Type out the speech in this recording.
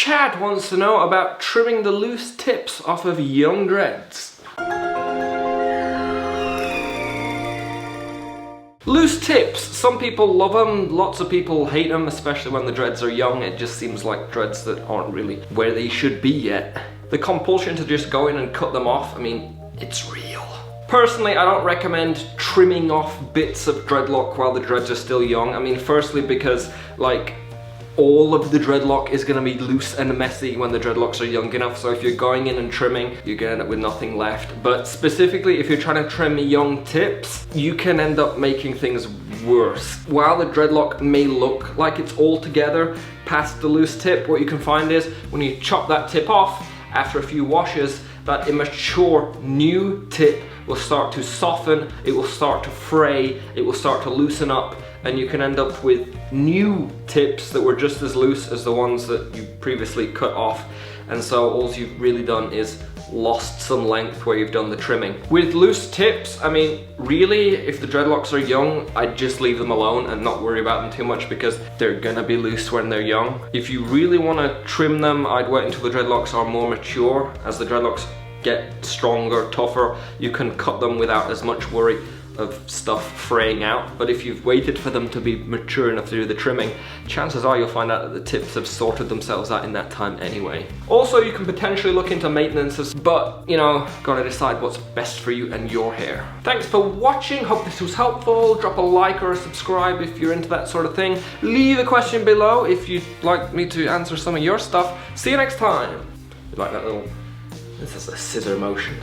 Chad wants to know about trimming the loose tips off of young dreads. Loose tips, some people love them, lots of people hate them, especially when the dreads are young. It just seems like dreads that aren't really where they should be yet. The compulsion to just go in and cut them off, I mean, it's real. Personally, I don't recommend trimming off bits of dreadlock while the dreads are still young. I mean, firstly because, like, all of the dreadlock is going to be loose and messy when the dreadlocks are young enough, so if you're going in and trimming, you're going to end up with nothing left. But specifically, if you're trying to trim young tips, you can end up making things worse. While the dreadlock may look like it's all together past the loose tip, what you can find is when you chop that tip off, after a few washes, that immature new tip will start to soften, it will start to fray, it will start to loosen up, and you can end up with new tips that were just as loose as the ones that you previously cut off. And so all you've really done is lost some length where you've done the trimming. With loose tips, I mean, really, if the dreadlocks are young, I'd just leave them alone and not worry about them too much because they're gonna be loose when they're young. If you really wanna trim them, I'd wait until the dreadlocks are more mature. As the dreadlocks get stronger, tougher, you can cut them without as much worry of stuff fraying out. But if you've waited for them to be mature enough to do the trimming, chances are you'll find out that the tips have sorted themselves out in that time anyway. Also, you can potentially look into maintenance, but you know, gotta decide what's best for you and your hair. Thanks for watching, hope this was helpful. Drop a like or a subscribe if you're into that sort of thing. Leave a question below if you'd like me to answer some of your stuff. See you next time. You like that little, this is a scissor motion.